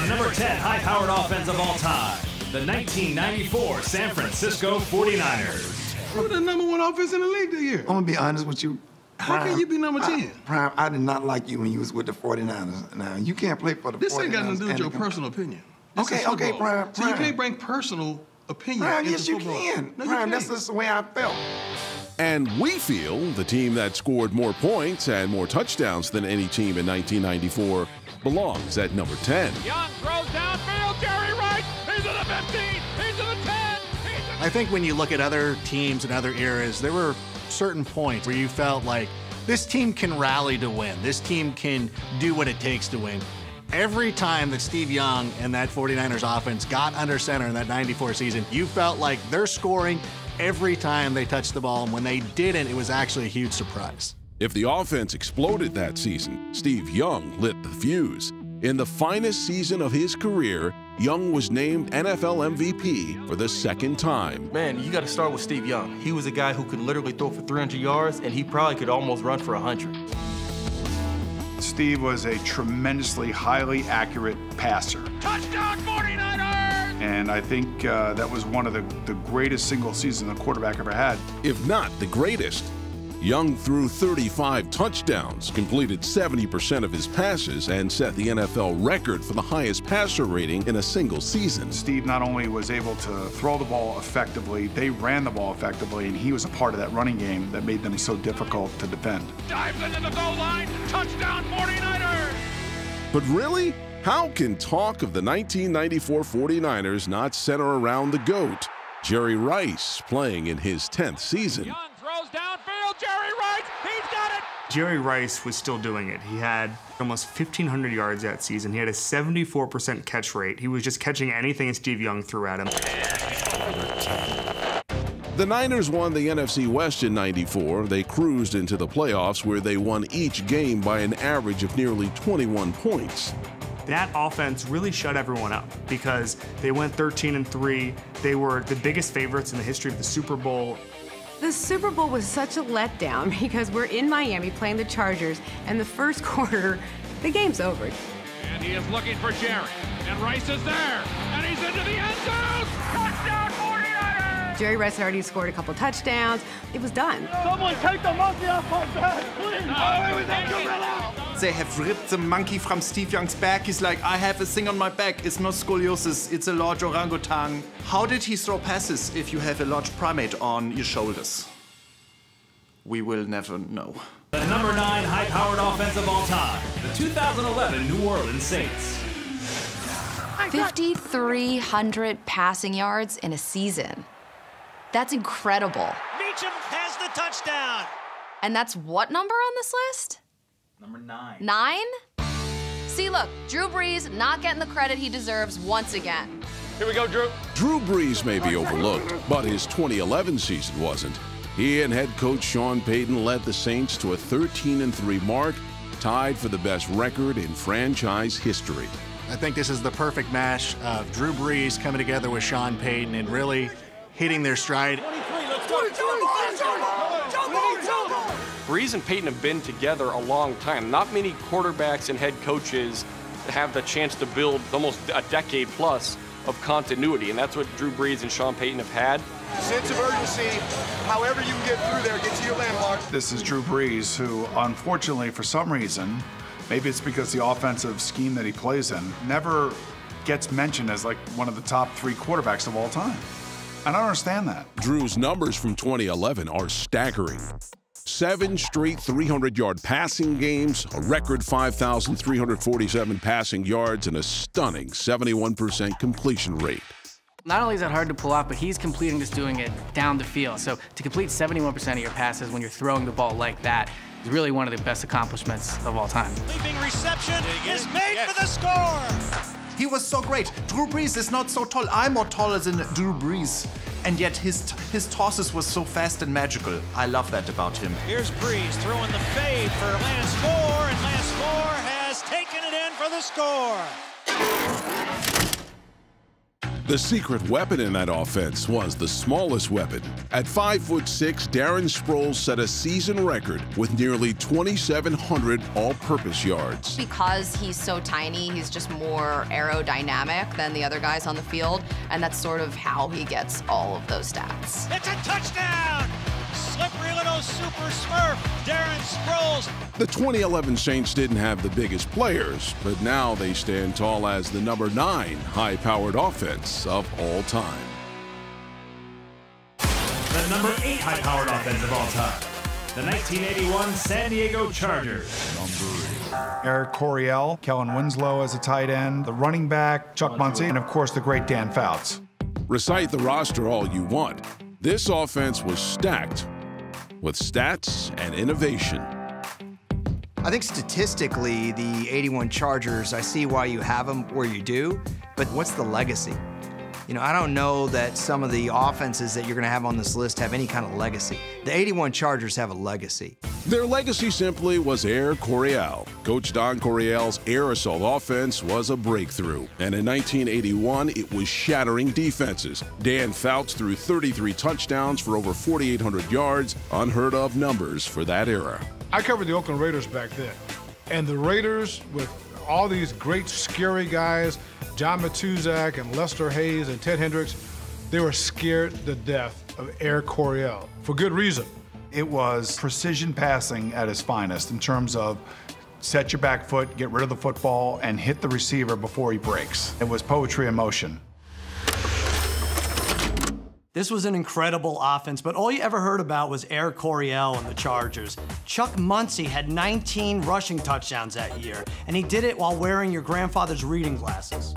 The number 10 high-powered offense of all time, the 1994 San Francisco 49ers. Who the number 1 offense in the league that year? I'm gonna be honest with you. How can you be number 10? Prime, I did not like you when you was with the 49ers. Now, you can't play for the 49ers. This ain't got nothing to do with your personal opinion. Okay, Prime. So you can't bring personal opinion Prime, into yes, you football. can. No, you Prime, can't. that's just the way I felt. And we feel the team that scored more points and more touchdowns than any team in 1994 belongs at number 10. Young throws downfield. Jerry Rice. He's to the 15. He's to the 10. I think when you look at other teams and other eras, there were certain points where you felt like this team can rally to win. This team can do what it takes to win. Every time that Steve Young and that 49ers offense got under center in that 94 season, you felt like they're scoring every time they touched the ball, and when they didn't, it was actually a huge surprise. If the offense exploded that season, Steve Young lit the fuse. In the finest season of his career, Young was named NFL MVP for the second time. Man, you got to start with Steve Young. He was a guy who could literally throw for 300 yards, and he probably could almost run for 100. Steve was a tremendously highly accurate passer. Touchdown 49ers! And I think that was one of the greatest single seasons a quarterback ever had. If not the greatest. Young threw 35 touchdowns, completed 70% of his passes, and set the NFL record for the highest passer rating in a single season. Steve not only was able to throw the ball effectively, they ran the ball effectively, and he was a part of that running game that made them so difficult to defend. Dives into the goal line. Touchdown 49ers! But really, how can talk of the 1994 49ers not center around the GOAT, Jerry Rice, playing in his 10th season? Young throws downfield. Jerry Rice. He's got it. Jerry Rice was still doing it. He had almost 1,500 yards that season. He had a 74% catch rate. He was just catching anything Steve Young threw at him. The Niners won the NFC West in '94. They cruised into the playoffs where they won each game by an average of nearly 21 points. That offense really shut everyone up because they went 13-3. They were the biggest favorites in the history of the Super Bowl. The Super Bowl was such a letdown because we're in Miami playing the Chargers, and the first quarter, the game's over. And he is looking for Jerry. And Rice is there. And he's into the end zone. Touchdown 49ers! Jerry Rice had already scored a couple touchdowns. It was done. Someone take the monkey off my back, please. Oh, it was that gorilla. They have ripped the monkey from Steve Young's back. He's like, I have a thing on my back. It's not scoliosis, it's a large orangutan. How did he throw passes if you have a large primate on your shoulders? We will never know. The number 9 high-powered offense of all time, the 2011 New Orleans Saints. 5,300 passing yards in a season. That's incredible. Meacham has the touchdown. And that's what number on this list? Number 9. 9? See, look, Drew Brees not getting the credit he deserves once again. Here we go, Drew. Drew Brees may be overlooked, but his 2011 season wasn't. He and head coach Sean Payton led the Saints to a 13-3 mark, tied for the best record in franchise history. I think this is the perfect mash of Drew Brees coming together with Sean Payton and really hitting their stride. Brees and Peyton have been together a long time. Not many quarterbacks and head coaches have the chance to build almost a decade plus of continuity, and that's what Drew Brees and Sean Payton have had. Sense of urgency, however you can get through there, get to your landmark. This is Drew Brees, who unfortunately, for some reason, maybe it's because the offensive scheme that he plays in, never gets mentioned as like one of the top 3 quarterbacks of all time. I don't understand that. Drew's numbers from 2011 are staggering. 7 straight 300-yard passing games, a record 5,347 passing yards, and a stunning 71% completion rate. Not only is that hard to pull off, but he's completing just doing it down the field. So to complete 71% of your passes when you're throwing the ball like that is really one of the best accomplishments of all time. Leaping reception is made for the score. He was so great. Drew Brees is not so tall. I'm more taller than Drew Brees. And yet his tosses was so fast and magical. I love that about him. Here's Brees throwing the fade for Lance Moore, and Lance Moore has taken it in for the score. The secret weapon in that offense was the smallest weapon. At 5'6", Darren Sproles set a season record with nearly 2,700 all-purpose yards. Because he's so tiny, he's just more aerodynamic than the other guys on the field, and that's sort of how he gets all of those stats. It's a touchdown! Slippery little super smurf, Darren Sproles. The 2011 Saints didn't have the biggest players, but now they stand tall as the number 9 high-powered offense of all time. The number 8 high-powered offense of all time. The 1981 San Diego Chargers. Eric Coryell, Kellen Winslow as a tight end, the running back, Chuck Muncie, and of course the great Dan Fouts. Recite the roster all you want. This offense was stacked with stats and innovation. I think statistically, the 81 Chargers, I see why you have them where you do, but what's the legacy? You know, I don't know that some of the offenses that you're going to have on this list have any kind of legacy. The 81 Chargers have a legacy. Their legacy simply was Air Coryell. Coach Don Coryell's air assault offense was a breakthrough, and in 1981, it was shattering defenses. Dan Fouts threw 33 touchdowns for over 4,800 yards, unheard of numbers for that era. I covered the Oakland Raiders back then, and the Raiders, with all these great, scary guys, John Matuzak and Lester Hayes and Ted Hendricks, they were scared to death of Air Coryell, for good reason. It was precision passing at its finest in terms of set your back foot, get rid of the football, and hit the receiver before he breaks. It was poetry in motion. This was an incredible offense, but all you ever heard about was Air Coryell and the Chargers. Chuck Muncie had 19 rushing touchdowns that year, and he did it while wearing your grandfather's reading glasses.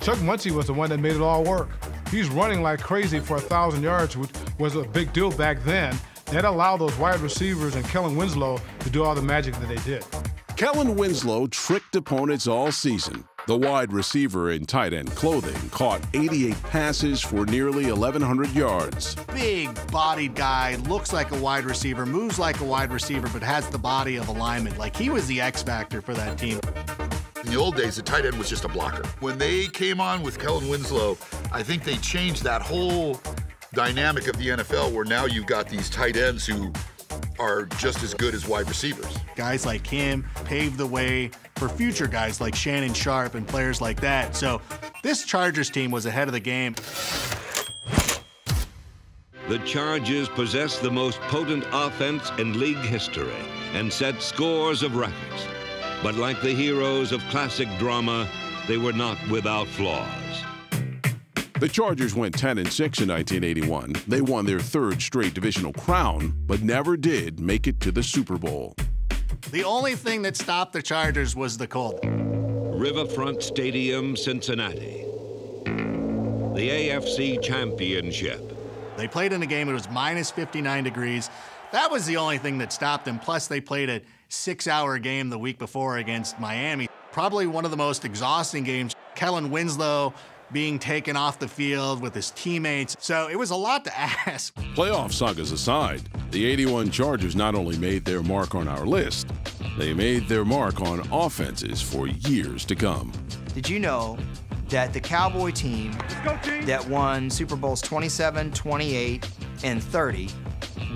Chuck Muncie was the one that made it all work. He's running like crazy for 1,000 yards, which was a big deal back then. That allowed those wide receivers and Kellen Winslow to do all the magic that they did. Kellen Winslow tricked opponents all season. The wide receiver in tight end clothing caught 88 passes for nearly 1,100 yards. Big-bodied guy, looks like a wide receiver, moves like a wide receiver, but has the body of a lineman. Like, he was the X factor for that team. In the old days, the tight end was just a blocker. When they came on with Kellen Winslow, I think they changed that whole dynamic of the NFL, where now you've got these tight ends who are just as good as wide receivers. Guys like him paved the way for future guys like Shannon Sharpe and players like that. So this Chargers team was ahead of the game. The Chargers possess the most potent offense in league history and set scores of records. But like the heroes of classic drama, they were not without flaws. The Chargers went 10-6 in 1981. They won their 3rd straight divisional crown, but never did make it to the Super Bowl. The only thing that stopped the Chargers was the cold. Riverfront Stadium, Cincinnati. The AFC Championship. They played in a game, it was minus 59 degrees. That was the only thing that stopped them. Plus, they played a 6-hour game the week before against Miami. Probably one of the most exhausting games. Kellen Winslow being taken off the field with his teammates. So it was a lot to ask. Playoff sagas aside, the 81 Chargers not only made their mark on our list, they made their mark on offenses for years to come. Did you know that the Cowboy team that won Super Bowls 27, 28, and 30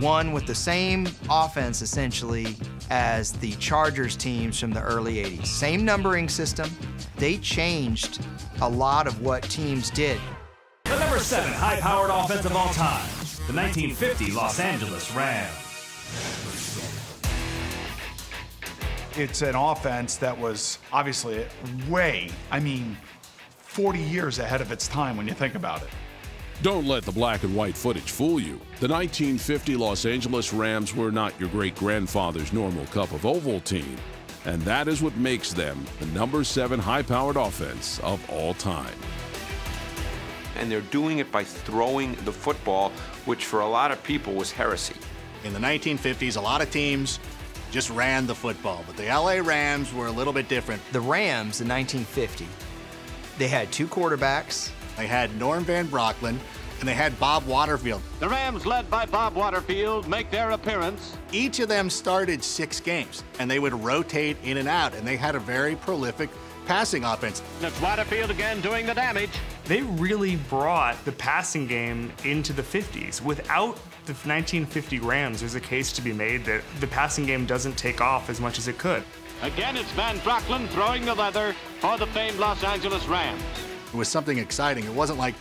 won with the same offense, essentially, as the Chargers teams from the early 80s? Same numbering system. They changed a lot of what teams did. The number 7 high-powered offense of all time, the 1950 Los Angeles Rams. It's an offense that was obviously 40 years ahead of its time when you think about it. Don't let the black and white footage fool you. The 1950 Los Angeles Rams were not your great-grandfather's normal cup of oval team. And that is what makes them the number 7 high-powered offense of all time. And they're doing it by throwing the football, which for a lot of people was heresy. In the 1950s, a lot of teams just ran the football, but the LA Rams were a little bit different. The Rams in 1950, they had 2 quarterbacks. They had Norm Van Brocklin, and they had Bob Waterfield. The Rams, led by Bob Waterfield, make their appearance. Each of them started 6 games, and they would rotate in and out, and they had a very prolific passing offense. It's Waterfield again doing the damage. They really brought the passing game into the 50s. Without the 1950 Rams, there's a case to be made that the passing game doesn't take off as much as it could. Again, it's Van Brocklin throwing the leather for the famed Los Angeles Rams. It was something exciting. It wasn't like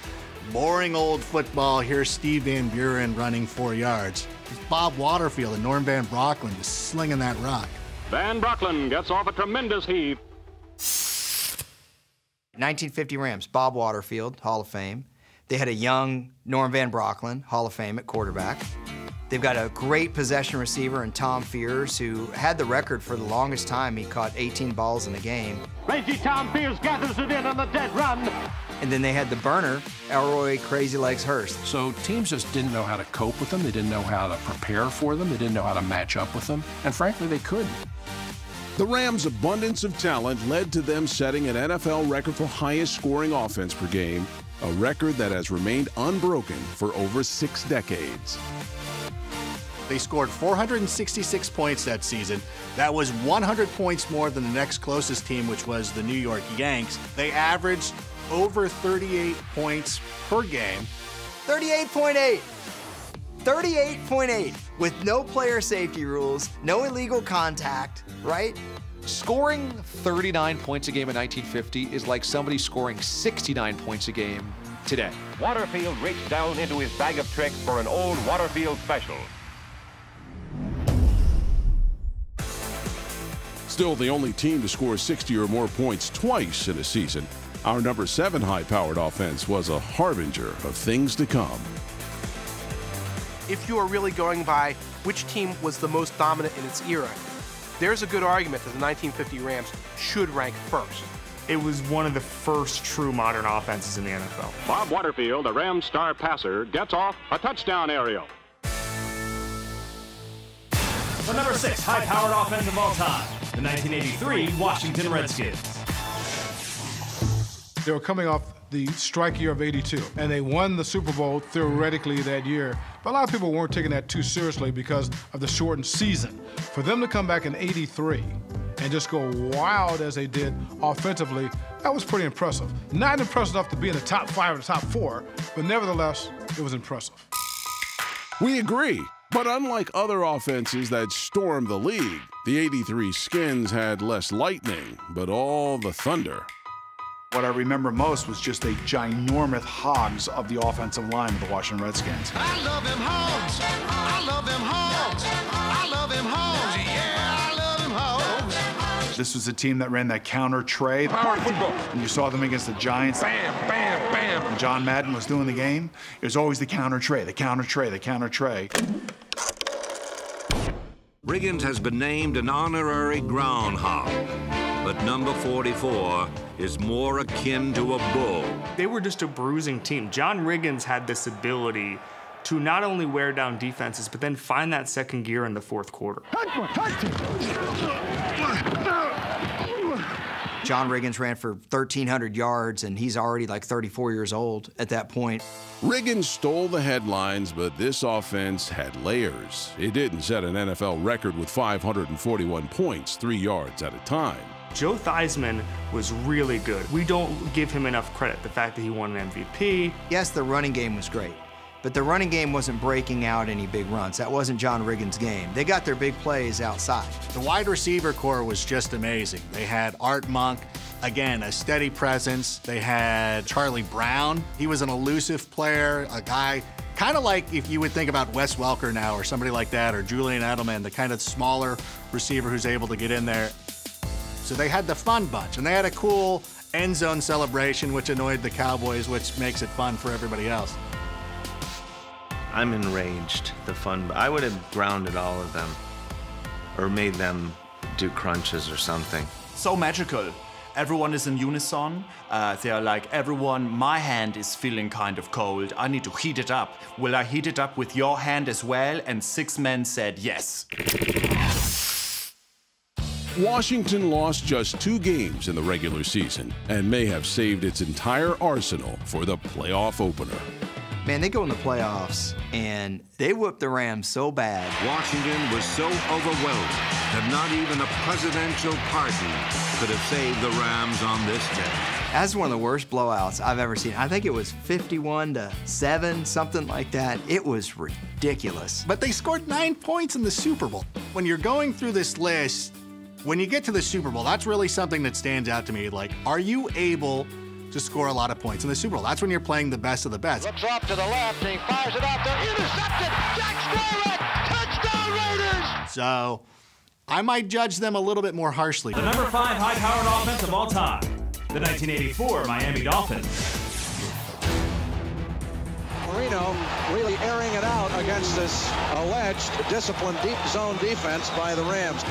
boring old football. Here's Steve Van Buren running 4 yards. It was Bob Waterfield and Norm Van Brocklin just slinging that rock. Van Brocklin gets off a tremendous heave. 1950 Rams, Bob Waterfield, Hall of Fame. They had a young Norm Van Brocklin, Hall of Fame at quarterback. They've got a great possession receiver in Tom Fears, who had the record for the longest time. He caught 18 balls in a game. Rangy Tom Fears gathers it in on the dead run. And then they had the burner, Elroy Crazy Legs Hurst. So teams just didn't know how to cope with them. They didn't know how to prepare for them. They didn't know how to match up with them. And frankly, they couldn't. The Rams' abundance of talent led to them setting an NFL record for highest scoring offense per game, a record that has remained unbroken for over 6 decades. They scored 466 points that season. That was 100 points more than the next closest team, which was the New York Yanks. They averaged over 38 points per game. 38.8. 38.8 with no player safety rules, no illegal contact, right? Scoring 39 points a game in 1950 is like somebody scoring 69 points a game today. Waterfield reached down into his bag of tricks for an old Waterfield special. Still the only team to score 60 or more points twice in a season, our number 7 high-powered offense was a harbinger of things to come. If you are really going by which team was the most dominant in its era, there's a good argument that the 1950 Rams should rank first. It was one of the first true modern offenses in the NFL. Bob Waterfield, the Rams star passer, gets off a touchdown aerial. The number 6 high-powered offense of all time, the 1983 Washington Redskins. They were coming off the strike year of '82, and they won the Super Bowl theoretically that year. But a lot of people weren't taking that too seriously because of the shortened season. For them to come back in '83 and just go wild as they did offensively, that was pretty impressive. Not impressive enough to be in the top 5 or the top 4, but nevertheless, it was impressive. We agree. But unlike other offenses that stormed the league, the '83 Skins had less lightning, but all the thunder. What I remember most was just a ginormous hogs of the offensive line of the Washington Redskins. I love them hogs. I love them hogs. I love them hogs. Yeah, I love them hogs. This was a team that ran that counter tray. And you saw them against the Giants. Bam, bam, bam. When John Madden was doing the game, it was always the counter tray, the counter tray, the counter tray. Riggins has been named an honorary groundhog, but number 44 is more akin to a bull. They were just a bruising team. John Riggins had this ability to not only wear down defenses, but then find that second gear in the fourth quarter. John Riggins ran for 1,300 yards, and he's already like 34 years old at that point. Riggins stole the headlines, but this offense had layers. It didn't set an NFL record with 541 points, 3 yards at a time. Joe Theismann was really good. We don't give him enough credit. The fact that he won an MVP. Yes, the running game was great, but the running game wasn't breaking out any big runs. That wasn't John Riggins' game. They got their big plays outside. The wide receiver core was just amazing. They had Art Monk, again, a steady presence. They had Charlie Brown. He was an elusive player, a guy kind of like if you would think about Wes Welker now or somebody like that, or Julian Edelman, the kind of smaller receiver who's able to get in there. So they had the fun bunch, and they had a cool end zone celebration, which annoyed the Cowboys, which makes it fun for everybody else. I'm enraged. I would have grounded all of them or made them do crunches or something. So magical. Everyone is in unison. They're like, everyone, my hand is feeling kind of cold. I need to heat it up. Will I heat it up with your hand as well? And 6 men said yes. Washington lost just 2 games in the regular season and may have saved its entire arsenal for the playoff opener. Man, they go in the playoffs, and they whoop the Rams so bad. Washington was so overwhelmed that not even a presidential pardon could have saved the Rams on this day. That's one of the worst blowouts I've ever seen. I think it was 51-7, something like that. It was ridiculous. But they scored 9 points in the Super Bowl. When you're going through this list, when you get to the Super Bowl, that's really something that stands out to me. Like, are you able to score a lot of points in the Super Bowl? That's when you're playing the best of the best. Looks off to the left, he fires it out there, intercepted! Jack Skowronek, touchdown Raiders! So, I might judge them a little bit more harshly. The number 5 high-powered offense of all time, the 1984 Miami Dolphins. Marino really airing it out against this alleged disciplined deep zone defense by the Rams.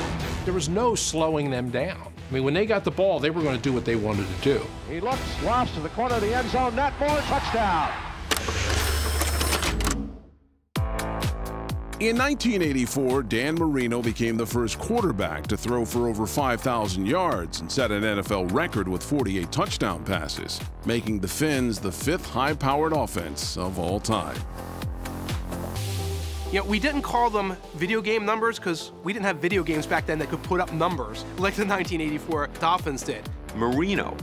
There was no slowing them down. I mean, when they got the ball, they were going to do what they wanted to do. He looks, lofts to the corner of the end zone, Nat Moore, touchdown. In 1984, Dan Marino became the first quarterback to throw for over 5,000 yards and set an NFL record with 48 touchdown passes, making the Fins the 5th high-powered offense of all time. You know, we didn't call them video game numbers because we didn't have video games back then that could put up numbers like the 1984 Dolphins did. Marino,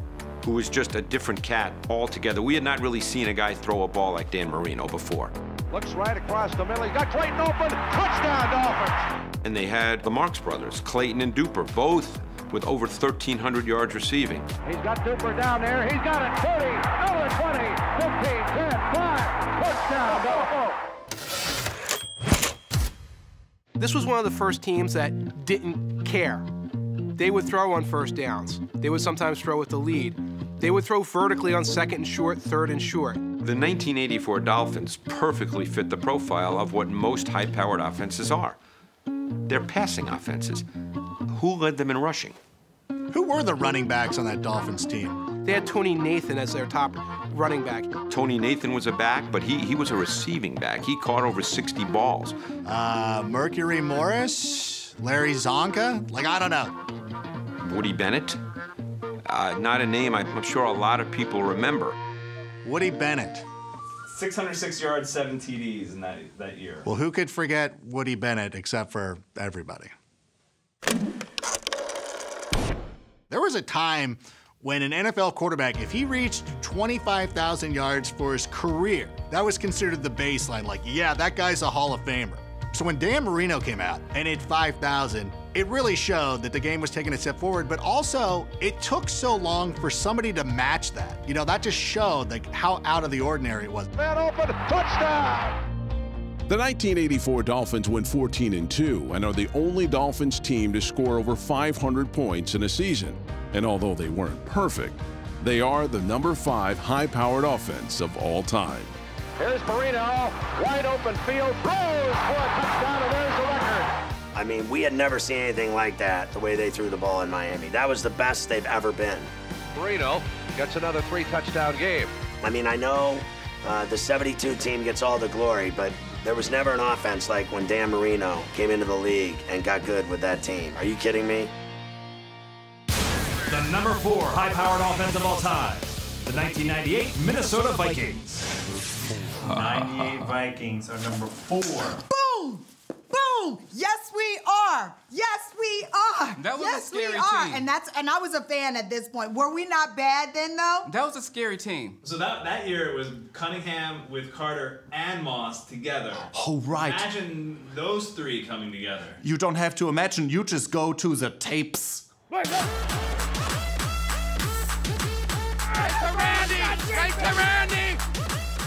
who was just a different cat altogether. We had not really seen a guy throw a ball like Dan Marino before. Looks right across the middle. He's got Clayton open. Touchdown, Dolphins. And they had the Marx brothers, Clayton and Duper, both with over 1,300 yards receiving. He's got Duper down there. He's got it. 30, another 20, 15, 10, 5. Touchdown, Dolphins. This was one of the first teams that didn't care. They would throw on first downs. They would sometimes throw with the lead. They would throw vertically on second and short, third and short. The 1984 Dolphins perfectly fit the profile of what most high-powered offenses are. They're passing offenses. Who led them in rushing? Who were the running backs on that Dolphins team? They had Tony Nathan as their top running back. Tony Nathan was a back, but he was a receiving back. He caught over 60 balls. Mercury Morris? Larry Zonka? Like, I don't know. Woody Bennett? Not a name I'm sure a lot of people remember. Woody Bennett. 606 yards, 7 TDs in that year. Well, who could forget Woody Bennett except for everybody? There was a time when an NFL quarterback, if he reached 25,000 yards for his career, that was considered the baseline. Like, yeah, that guy's a Hall of Famer. So when Dan Marino came out and hit 5,000, it really showed that the game was taking a step forward, but also it took so long for somebody to match that. You know, that just showed like how out of the ordinary it was. Man open, touchdown! The 1984 Dolphins went 14-2 and are the only Dolphins team to score over 500 points in a season. And although they weren't perfect, they are the number 5 high-powered offense of all time. Here's Marino, wide open field, throws for a touchdown, and there's the record. I mean, we had never seen anything like that, the way they threw the ball in Miami. That was the best they've ever been. Marino gets another 3-touchdown game. I mean, I know the 72 team gets all the glory, but there was never an offense like when Dan Marino came into the league and got good with that team. Are you kidding me? The number 4 high-powered offense of all time, the 1998 Minnesota Vikings. 98 Vikings are number 4. Boom! Boom! Yes, we are. Yes, we are. That was yes, a scary we are. team. And I was a fan at this point. Were we not bad then, though? That was a scary team. So that year it was Cunningham with Carter and Moss together. Oh, right. Imagine those 3 coming together. You don't have to imagine. You just go to the tapes. Right to Randy! Right to Randy!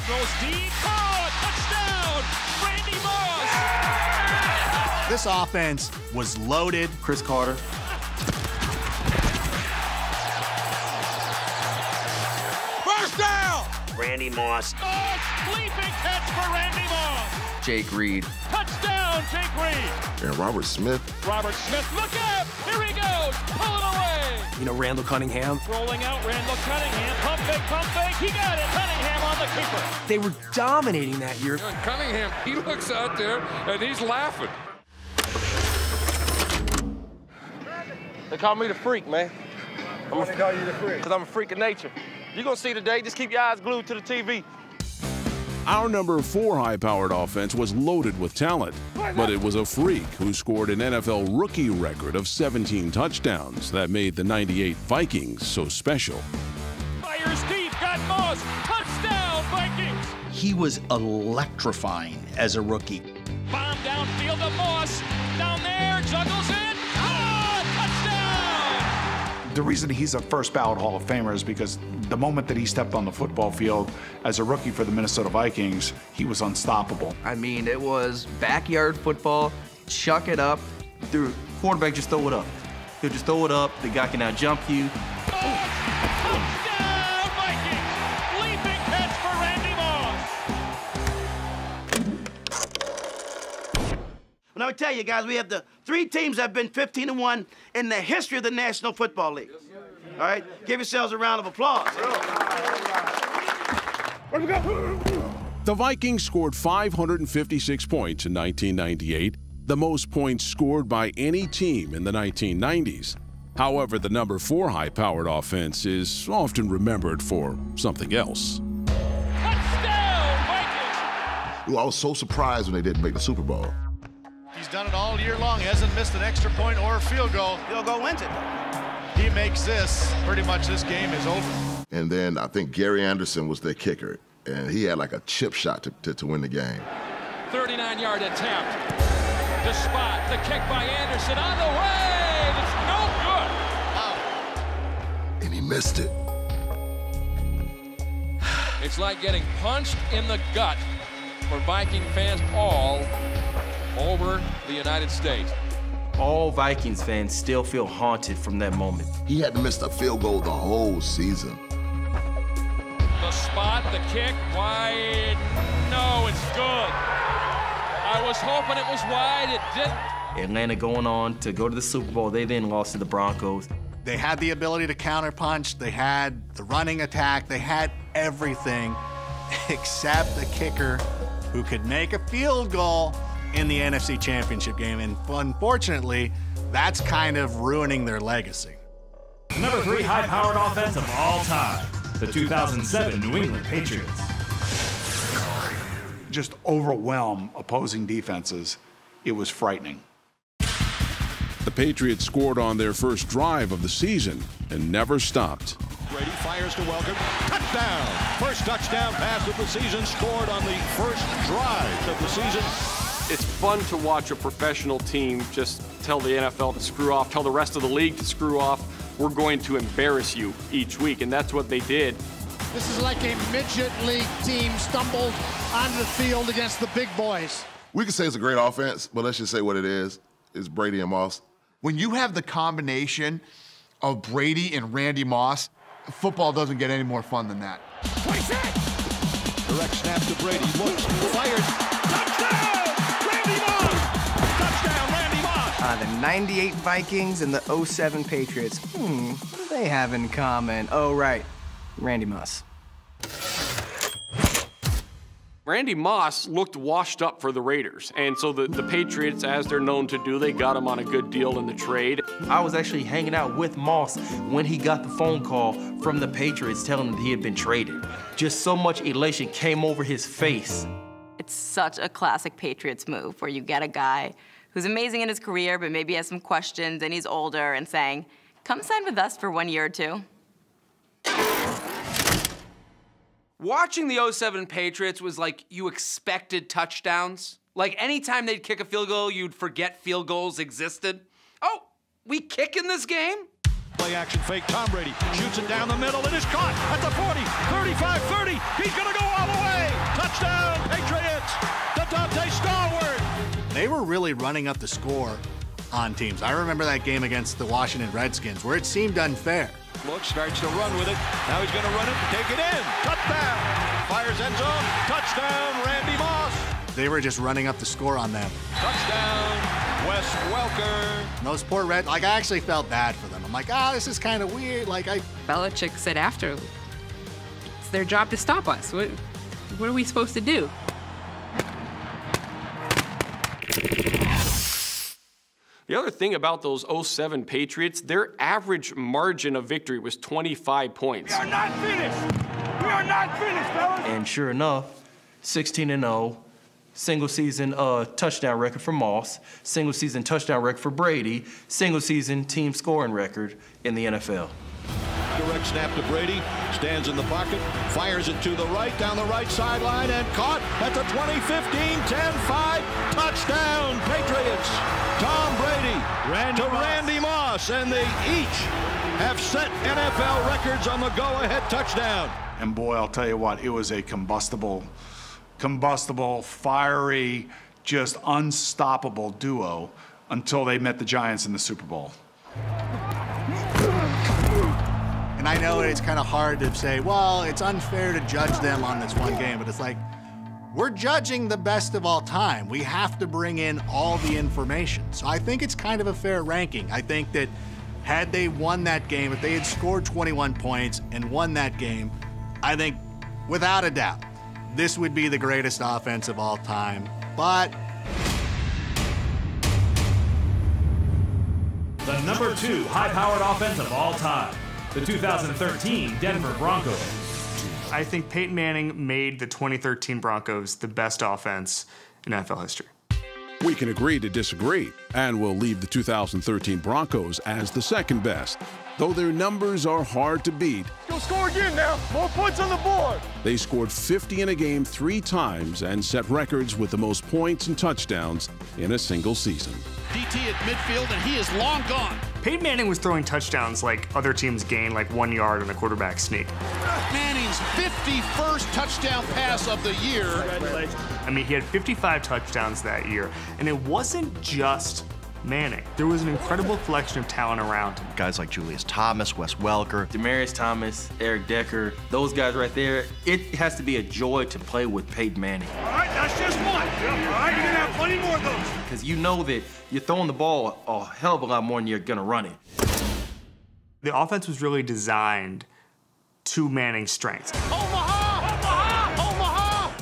Goes deep. Oh, a touchdown! Randy Moss! This offense was loaded. Chris Carter. First down! Randy Moss. Oh, sleeping catch for Randy Moss! Jake Reed. Touchdown, Jake Reed! And Robert Smith. Robert Smith, look out! Here he goes! Pulling away! You know, Randall Cunningham. Rolling out, Randall Cunningham. Pump fake, he got it! Cunningham on the keeper! They were dominating that year. Cunningham, he looks out there and he's laughing. They call me the freak, man. Why they call you the freak? Because I'm a freak of nature. You're going to see today, just keep your eyes glued to the TV. Our number 4 high-powered offense was loaded with talent, but it was a freak who scored an NFL rookie record of 17 touchdowns that made the '98 Vikings so special. Fires deep, got Moss, touchdown Vikings! He was electrifying as a rookie. Bomb downfield to Moss, down there, juggles in, touchdown! The reason he's a first ballot Hall of Famer is because the moment that he stepped on the football field as a rookie for the Minnesota Vikings, he was unstoppable. I mean, it was backyard football, chuck it up, through quarterback, just throw it up. He'll just throw it up, the guy can now jump you. Touchdown Vikings! Leaping catch for Randy Moss! And I would tell you guys, we have the 3 teams that have been 15-1 in the history of the National Football League. All right, give yourselves a round of applause. The Vikings scored 556 points in 1998, the most points scored by any team in the 1990s. However, the number 4 high-powered offense is often remembered for something else. I was so surprised when they didn't make the Super Bowl. He's done it all year long. He hasn't missed an extra point or a field goal. Field goal wins it. He makes this, pretty much this game is over. And then I think Gary Anderson was their kicker, and he had like a chip shot to win the game. 39-yard attempt. The spot, the kick by Anderson on the way. It's no good. And he missed it. It's like getting punched in the gut for Viking fans all over the United States. All Vikings fans still feel haunted from that moment. He hadn't missed a field goal the whole season. The spot, the kick, wide. No, it's good. I was hoping it was wide, it didn't. Atlanta going on to go to the Super Bowl, they then lost to the Broncos. They had the ability to counterpunch, they had the running attack, they had everything except the kicker who could make a field goal in the NFC Championship game, and unfortunately, that's kind of ruining their legacy. Number 3 high-powered offense of all time, the 2007 New England Patriots. Just overwhelm opposing defenses. It was frightening. The Patriots scored on their first drive of the season and never stopped. Brady fires to Welker. Touchdown! First touchdown pass of the season scored on the first drive of the season. It's fun to watch a professional team just tell the NFL to screw off, tell the rest of the league to screw off. We're going to embarrass you each week, and that's what they did. This is like a midget league team stumbled onto the field against the big boys. We could say it's a great offense, but let's just say what it is. It's Brady and Moss. When you have the combination of Brady and Randy Moss, football doesn't get any more fun than that. Direct snap to Brady. Looks, fires. Touchdown! Randy Moss! Touchdown, Randy Moss! The 98 Vikings and the 07 Patriots. What do they have in common? Oh, right. Randy Moss. Randy Moss looked washed up for the Raiders, and so the Patriots, as they're known to do, they got him on a good deal in the trade. I was actually hanging out with Moss when he got the phone call from the Patriots telling him that he had been traded. Just so much elation came over his face. It's such a classic Patriots move where you get a guy who's amazing in his career but maybe has some questions and he's older and saying, come sign with us for 1 year or 2. Watching the 07 Patriots was like you expected touchdowns. Like anytime they'd kick a field goal, you'd forget field goals existed. Oh, we kick in this game? Play action fake. Tom Brady shoots it down the middle. It is caught at the 40, 35, 30. He's going to go all the way. Touchdown, Patriots. Dante Stallworth. They were really running up the score on teams. I remember that game against the Washington Redskins where it seemed unfair. Look, starts to run with it. Now he's going to run it and take it in. Touchdown. Fires end zone. Touchdown, Randy Moss. They were just running up the score on them. Touchdown, Wes Welker. And those poor Reds, like, I actually felt bad for them. I'm like, this is kind of weird. Belichick said after, it's their job to stop us. What are we supposed to do? The other thing about those 07 Patriots, their average margin of victory was 25 points. We are not finished! We are not finished, fellas! And sure enough, 16-0, single-season touchdown record for Moss, single-season touchdown record for Brady, single-season team scoring record in the NFL. Direct snap to Brady, stands in the pocket, fires it to the right, down the right sideline, and caught at the 20, 15, 10, 5, touchdown, Patriots. Tom Brady to Randy Moss, and they each have set NFL records on the go-ahead touchdown. And boy, I'll tell you what, it was a combustible, fiery, just unstoppable duo until they met the Giants in the Super Bowl. And I know it's kind of hard to say, well, it's unfair to judge them on this one game, but it's like, we're judging the best of all time. We have to bring in all the information. So I think it's kind of a fair ranking. I think that had they won that game, if they had scored 21 points and won that game, I think, without a doubt, this would be the greatest offense of all time. But the number 2 high-powered offense of all time, the 2013 Denver Broncos. I think Peyton Manning made the 2013 Broncos the best offense in NFL history. We can agree to disagree, and we'll leave the 2013 Broncos as the second best. Though their numbers are hard to beat, Go score again now. More points on the board. they scored 50 in a game 3 times and set records with the most points and touchdowns in a single season. DT at midfield, and he is long gone. Peyton Manning was throwing touchdowns like other teams gained like 1 yard on a quarterback sneak. Manning's 51st touchdown pass of the year. I mean, he had 55 touchdowns that year, and it wasn't just Manning. There was an incredible collection of talent around him. Guys like Julius Thomas, Wes Welker, Demaryius Thomas, Eric Decker, those guys right there, it has to be a joy to play with Peyton Manning. All right, that's just one. All right, you're gonna have plenty more of those. Because you know that you're throwing the ball a hell of a lot more than you're gonna run it. The offense was really designed to Manning's strengths.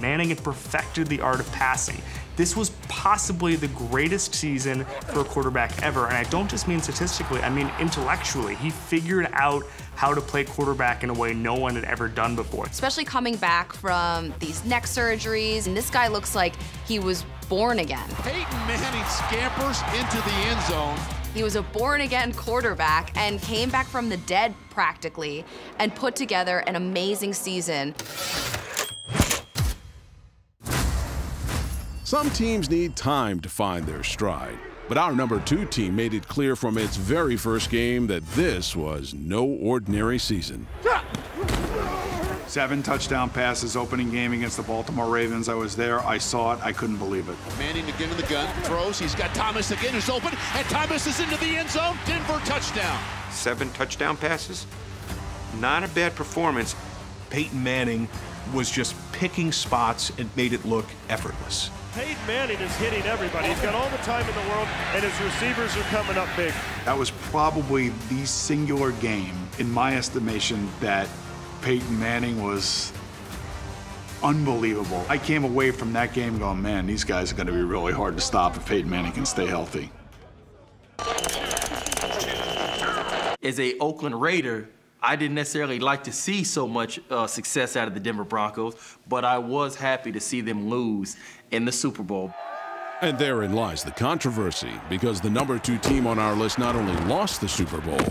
Manning had perfected the art of passing. This was possibly the greatest season for a quarterback ever, and I don't just mean statistically, I mean intellectually. He figured out how to play quarterback in a way no one had ever done before. Especially coming back from these neck surgeries, and this guy looks like he was born again. Peyton Manning scampers into the end zone. He was a born-again quarterback and came back from the dead practically and put together an amazing season. Some teams need time to find their stride, but our number 2 team made it clear from its very first game that this was no ordinary season. 7 touchdown passes opening game against the Baltimore Ravens. I was there. I saw it. I couldn't believe it. Manning again in the gun, throws. He's got Thomas again, who's open, and Thomas is into the end zone. Denver touchdown. 7 touchdown passes. Not a bad performance. Peyton Manning was just picking spots and made it look effortless. Peyton Manning is hitting everybody. He's got all the time in the world, and his receivers are coming up big. That was probably the singular game, in my estimation, that Peyton Manning was unbelievable. I came away from that game going, man, these guys are going to be really hard to stop if Peyton Manning can stay healthy. As a Oakland Raider, I didn't necessarily like to see so much success out of the Denver Broncos, but I was happy to see them lose in the Super Bowl. And therein lies the controversy, because the number 2 team on our list not only lost the Super Bowl,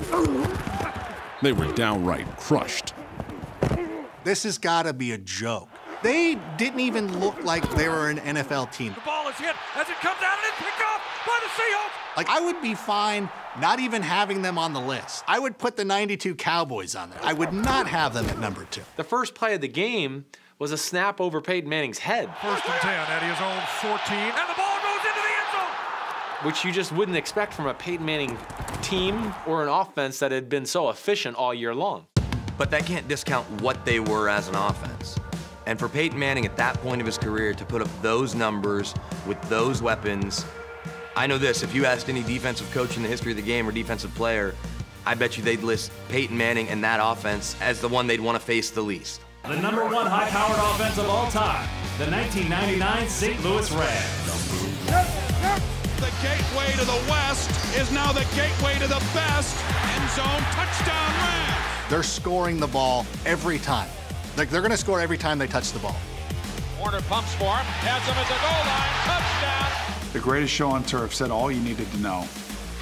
they were downright crushed. this has got to be a joke. They didn't even look like they were an NFL team. The ball is hit as it comes out and it's picked off by the Seahawks. Like, I would be fine not even having them on the list. I would put the 92 Cowboys on there. I would not have them at number 2. The first play of the game was a snap over Peyton Manning's head. 1st and 10 at his own 14. And the ball goes into the end zone. Which you just wouldn't expect from a Peyton Manning team or an offense that had been so efficient all year long. But that can't discount what they were as an offense. And for Peyton Manning at that point of his career to put up those numbers with those weapons, I know this, if you asked any defensive coach in the history of the game or defensive player, I bet you they'd list Peyton Manning and that offense as the one they'd want to face the least. The #1 high-powered offense of all time, the 1999 St. Louis Rams. The gateway to the West is now the gateway to the best. End zone touchdown Rams. They're scoring the ball every time. Like, they're going to score every time they touch the ball. Warner pumps for him, has him at the goal line, touchdown. The greatest show on turf said all you needed to know.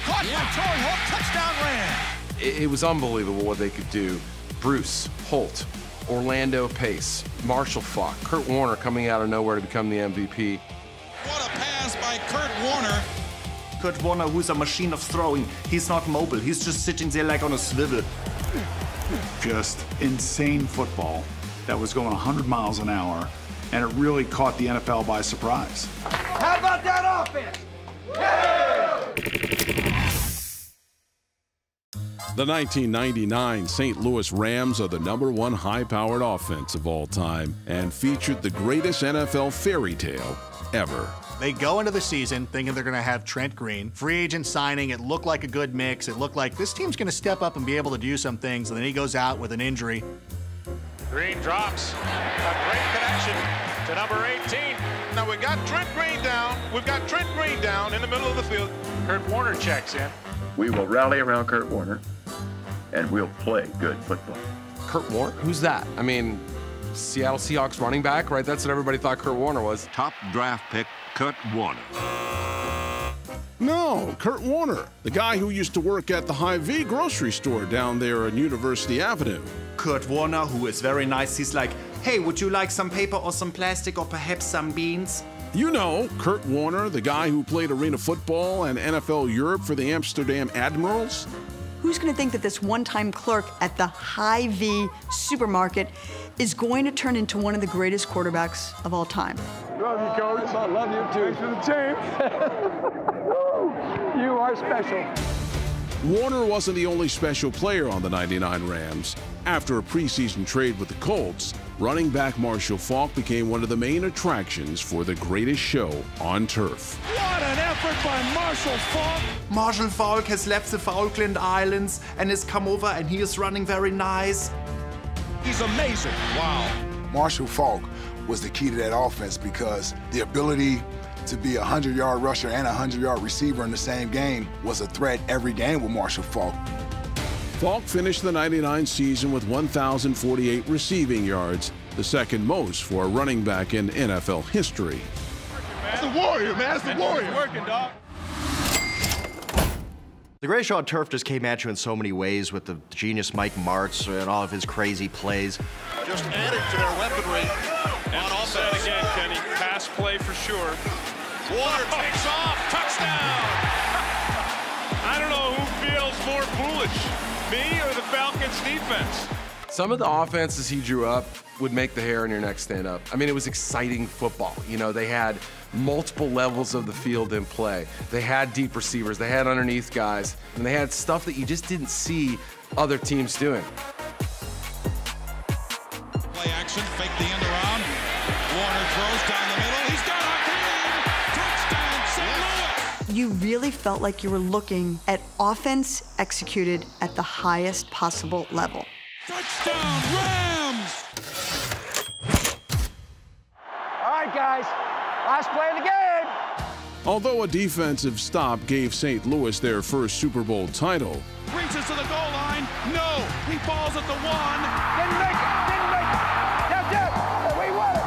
Caught by Torrey Holt, touchdown Rams. It was unbelievable what they could do. Bruce Holt, Orlando Pace, Marshall Faulk, Kurt Warner coming out of nowhere to become the MVP. What a pass by Kurt Warner. Kurt Warner, who's a machine of throwing. He's not mobile. He's just sitting there like on a swivel. Just insane football that was going 100 miles an hour, and it really caught the NFL by surprise. How about that offense? The 1999 St. Louis Rams are the #1 high-powered offense of all time and featured the greatest NFL fairy tale ever. They go into the season thinking they're going to have Trent Green. Free agent signing, it looked like a good mix. It looked like this team's going to step up and be able to do some things, and then he goes out with an injury. Green drops. A great connection to number 18. Now we got Trent Green down. We've got Trent Green down in the middle of the field. Kurt Warner checks in. We will rally around Kurt Warner, and we'll play good football. Kurt Warner? Who's that? I mean, Seattle Seahawks running back, right? That's what everybody thought Kurt Warner was. Top draft pick, Kurt Warner. No, Kurt Warner, the guy who used to work at the Hy-Vee grocery store down there on University Avenue. Kurt Warner, who is very nice, he's like, hey, would you like some paper or some plastic or perhaps some beans? You know, Kurt Warner, the guy who played arena football and NFL Europe for the Amsterdam Admirals. Who's going to think that this one-time clerk at the Hy-Vee supermarket is going to turn into one of the greatest quarterbacks of all time? Love you, Coach. I love you, too. Thanks for the team. You are special. Warner wasn't the only special player on the '99 Rams. After a preseason trade with the Colts, running back Marshall Faulk became one of the main attractions for the greatest show on turf. What an effort by Marshall Faulk. Marshall Faulk has left the Falkland Islands and has come over, and he is running very nice. He's amazing. Wow. Marshall Faulk was the key to that offense because the ability to be a 100-yard rusher and a 100-yard receiver in the same game was a threat every game with Marshall Faulk. Faulk finished the '99 season with 1,048 receiving yards, the second most for a running back in NFL history. That's the warrior, man. That's the warrior. Working, dog. The Greatest Show on Turf just came at you in so many ways with the genius Mike Martz and all of his crazy plays. Just adding to their weaponry. And also again, Kenny. Pass play for sure. Warner takes off. Touchdown. I don't know who feels more foolish, me or the Falcons defense. Some of the offenses he drew up would make the hair on your neck stand up. I mean, it was exciting football. You know, they had multiple levels of the field in play. They had deep receivers, they had underneath guys, and they had stuff that you just didn't see other teams doing. Play action, fake the end around. Warner throws down the middle. He's got a clean touchdown, St. Louis. You really felt like you were looking at offense executed at the highest possible level. Touchdown, Rams! All right, guys. Last play of the game. Although a defensive stop gave St. Louis their first Super Bowl title, Reaches to the goal line. No, he falls at the one. Didn't make it. Didn't make it. That's it. We won it.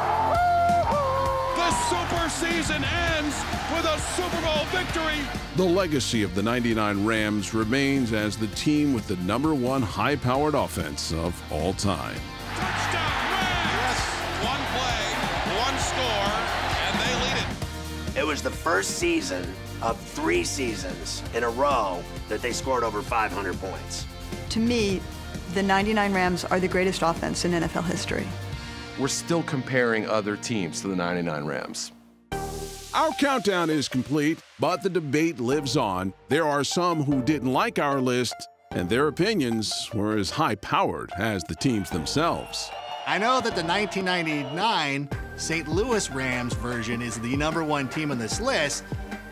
The super season ends with a Super Bowl victory. the legacy of the '99 Rams remains as the team with the #1 high-powered offense of all time. Yes, one play, one score, and they lead it. It was the first season of 3 seasons in a row that they scored over 500 points. To me, the '99 Rams are the greatest offense in NFL history. We're still comparing other teams to the '99 Rams. Our countdown is complete, but the debate lives on. There are some who didn't like our list, and their opinions were as high-powered as the teams themselves. I know that the 1999 St. Louis Rams version is the #1 team on this list.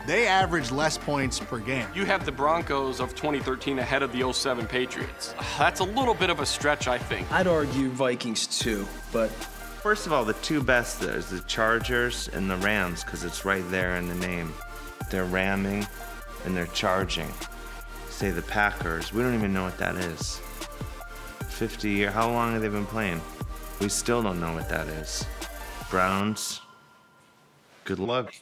They average less points per game. You have the Broncos of 2013 ahead of the '07 Patriots. That's a little bit of a stretch, I think. I'd argue Vikings too, but... First of all, the two best there's the Chargers and the Rams, because it's right there in the name. They're ramming and they're charging. Say the Packers, we don't even know what that is. 50 years, how long have they been playing? We still don't know what that is. Browns, good luck.